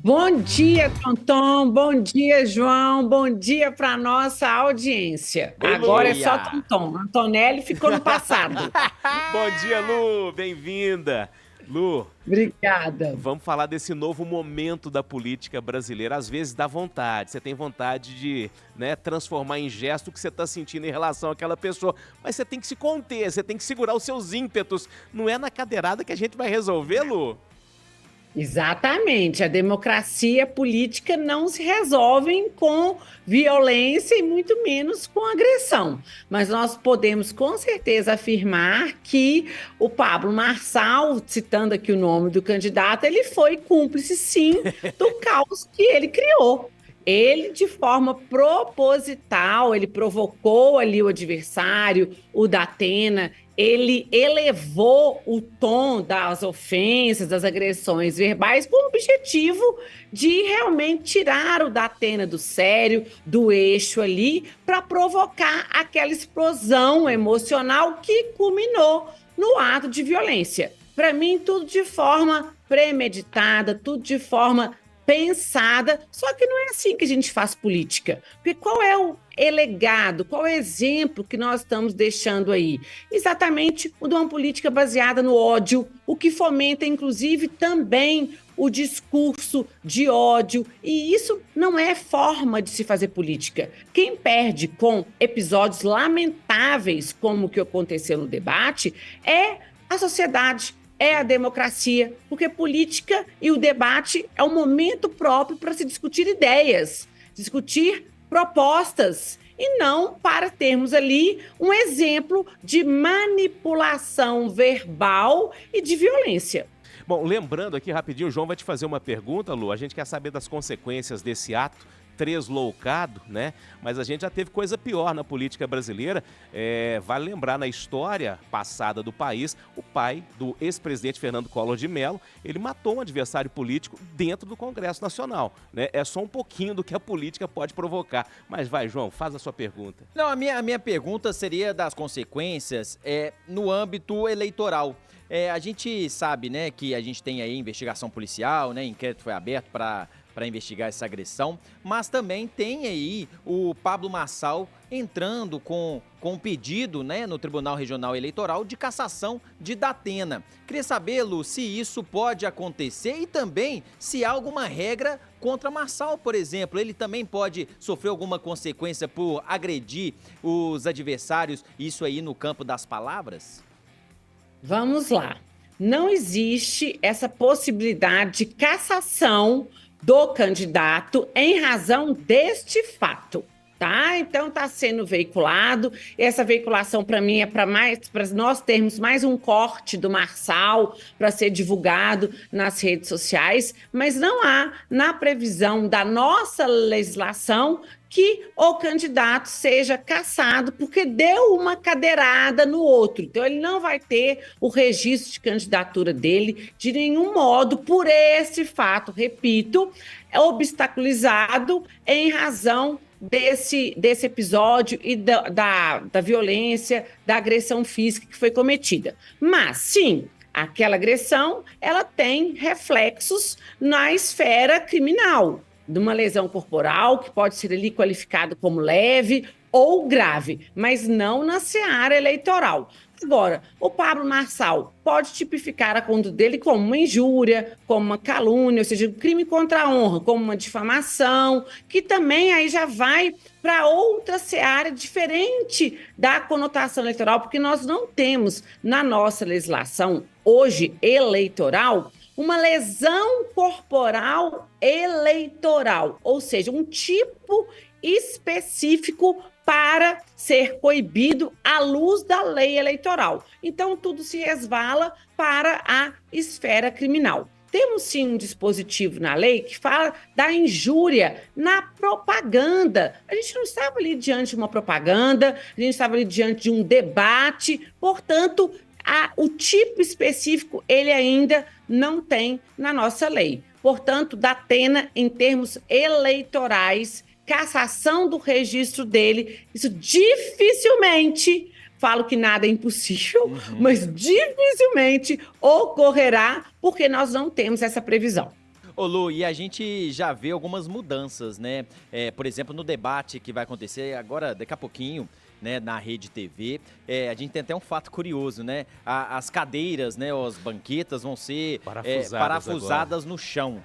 Bom dia, Tonton. Bom dia, João. Bom dia para nossa audiência. Oi, Agora é Lu! só Tonton. Antonelli ficou no passado. Bom dia, Lu! Bem-vinda! Lu, Obrigada. vamos falar desse novo momento da política brasileira. Às vezes dá vontade, você tem vontade de, transformar em gesto o que você está sentindo em relação àquela pessoa. Mas você tem que se conter, você tem que segurar os seus ímpetos. Não é na cadeirada que a gente vai resolver, Lu? Exatamente. A democracia política não se resolvem com violência e muito menos com agressão. Mas nós podemos com certeza afirmar que o Pablo Marçal, citando aqui o nome do candidato, ele foi cúmplice, sim, do caos que ele criou. Ele, de forma proposital, ele provocou ali o adversário, o Datena, ele elevou o tom das ofensas, das agressões verbais, com o objetivo de realmente tirar o Datena do sério, do eixo ali, para provocar aquela explosão emocional que culminou no ato de violência. Para mim, tudo de forma premeditada, tudo de forma pensada, só que não é assim que a gente faz política. Porque qual é o legado, qual é o exemplo que nós estamos deixando aí? Exatamente o de uma política baseada no ódio, o que fomenta, inclusive, também o discurso de ódio, e isso não é forma de se fazer política. Quem perde com episódios lamentáveis, como o que aconteceu no debate, é a sociedade, é a democracia, porque política e o debate é um momento próprio para se discutir ideias, discutir propostas, e não para termos ali um exemplo de manipulação verbal e de violência. Bom, lembrando aqui rapidinho, o João vai te fazer uma pergunta, Lu. A gente quer saber das consequências desse ato tresloucado, né? Mas a gente já teve coisa pior na política brasileira. Vale lembrar, na história passada do país, o pai do ex-presidente Fernando Collor de Mello, ele matou um adversário político dentro do Congresso Nacional, né? É só um pouquinho do que a política pode provocar. Mas vai, João, faz a sua pergunta. Não, a minha pergunta seria das consequências no âmbito eleitoral. A gente sabe, né, que a gente tem aí investigação policial, né, inquérito foi aberto para investigar essa agressão, mas também tem aí o Pablo Marçal entrando com um pedido, né, no Tribunal Regional Eleitoral de cassação de Datena. Queria saber, Lu, se isso pode acontecer e também se há alguma regra contra Marçal, por exemplo. Ele também pode sofrer alguma consequência por agredir os adversários, isso aí no campo das palavras? Vamos lá. Não existe essa possibilidade de cassação do candidato em razão deste fato, tá? Então está sendo veiculado. Essa veiculação para mim é para nós termos mais um corte do Marçal para ser divulgado nas redes sociais, mas não há na previsão da nossa legislação que o candidato seja cassado porque deu uma cadeirada no outro. Então, ele não vai ter o registro de candidatura dele de nenhum modo por esse fato, repito, obstaculizado em razão desse episódio e da violência, da agressão física que foi cometida. Mas, sim, aquela agressão, ela tem reflexos na esfera criminal, de uma lesão corporal, que pode ser ali qualificado como leve ou grave, mas não na seara eleitoral. Agora, o Pablo Marçal pode tipificar a conduta dele como uma injúria, como uma calúnia, ou seja, um crime contra a honra, como uma difamação, que também aí já vai para outra seara diferente da conotação eleitoral, porque nós não temos na nossa legislação hoje eleitoral uma lesão corporal eleitoral, ou seja, um tipo específico para ser coibido à luz da lei eleitoral. Então, tudo se resvala para a esfera criminal. Temos sim um dispositivo na lei que fala da injúria na propaganda. A gente não estava ali diante de uma propaganda, a gente estava ali diante de um debate, portanto, o tipo específico ele ainda não tem na nossa lei. Portanto, Datena, em termos eleitorais, cassação do registro dele, isso dificilmente, falo que nada é impossível, mas dificilmente ocorrerá, porque nós não temos essa previsão. Ô Lu, e a gente já vê algumas mudanças, né? Por exemplo, no debate que vai acontecer agora, daqui a pouquinho, né, na Rede TV, a gente tem até um fato curioso, né? As cadeiras, né, as banquetas vão ser parafusadas no chão.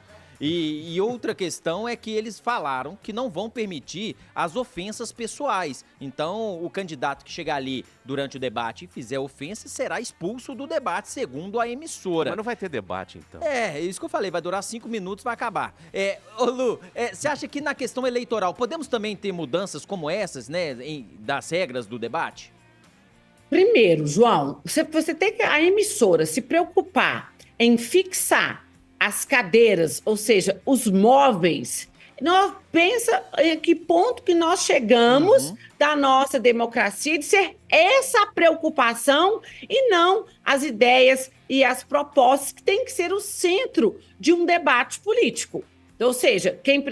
E outra questão é que eles falaram que não vão permitir as ofensas pessoais. Então, o candidato que chegar ali durante o debate e fizer ofensa será expulso do debate, segundo a emissora. Mas não vai ter debate, então. É isso que eu falei, vai durar 5 minutos, vai acabar. Ô Lu, você acha que na questão eleitoral podemos também ter mudanças como essas, né, das regras do debate? Primeiro, João, você tem que a emissora se preocupar em fixar as cadeiras, ou seja, os móveis. Pensa em que ponto que nós chegamos da nossa democracia de ser essa a preocupação e não as ideias e as propostas que têm que ser o centro de um debate político. Ou seja, quem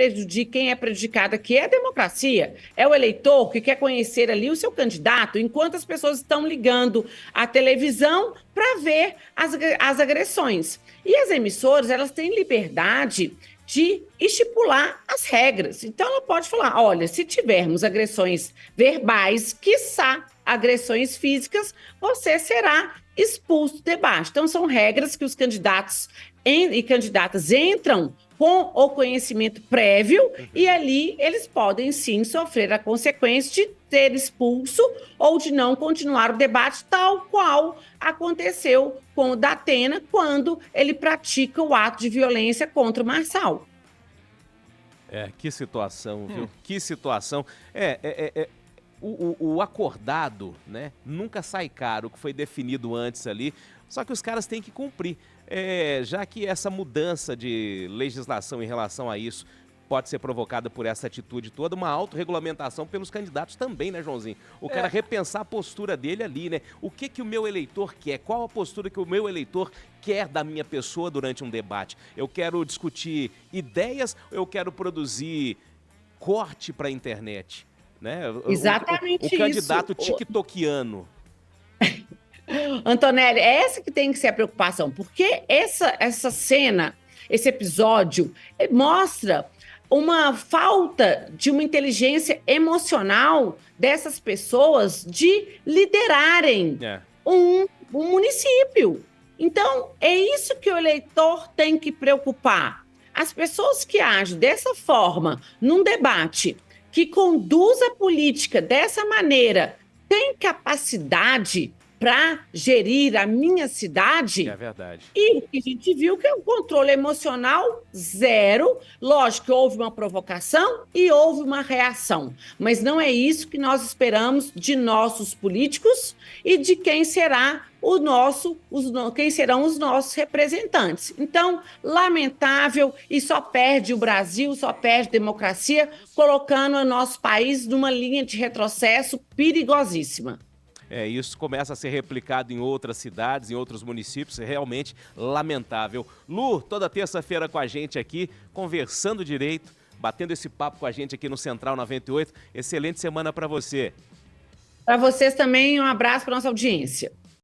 é prejudicado aqui é a democracia, é o eleitor que quer conhecer ali o seu candidato, enquanto as pessoas estão ligando a televisão para ver as agressões. E as emissoras, elas têm liberdade de estipular as regras. Então, ela pode falar, olha, se tivermos agressões verbais, quiçá agressões físicas, você será expulso do debate. Então, são regras que os candidatos e candidatas entram com o conhecimento prévio e ali eles podem sim sofrer a consequência de ser expulso ou de não continuar o debate, tal qual aconteceu com o Datena quando ele pratica o ato de violência contra o Marçal. Que situação, viu? Que situação. O acordado, né, nunca sai caro, o que foi definido antes ali, só que os caras têm que cumprir. Já que essa mudança de legislação em relação a isso pode ser provocada por essa atitude toda, uma autorregulamentação pelos candidatos também, né, Joãozinho? O cara repensar a postura dele ali, né? O que o meu eleitor quer? Qual a postura que o meu eleitor quer da minha pessoa durante um debate? Eu quero discutir ideias ou eu quero produzir corte para a internet? Né? Exatamente isso. O candidato tiktokiano. Antonelli, é essa que tem que ser a preocupação, porque essa cena, esse episódio, mostra uma falta de uma inteligência emocional dessas pessoas de liderarem um município. Então, é isso que o eleitor tem que preocupar. As pessoas que agem dessa forma, num debate, que conduz a política dessa maneira, têm capacidade para gerir a minha cidade. É verdade. E o que a gente viu que é o controle emocional zero. Lógico que houve uma provocação e houve uma reação. Mas não é isso que nós esperamos de nossos políticos e de quem será quem serão os nossos representantes. Então, lamentável, e só perde o Brasil, só perde a democracia, colocando o nosso país numa linha de retrocesso perigosíssima. Isso começa a ser replicado em outras cidades, em outros municípios, é realmente lamentável. Lu, toda terça-feira com a gente aqui, conversando direito, batendo esse papo com a gente aqui no Central 98. Excelente semana para você. Para vocês também, um abraço para nossa audiência.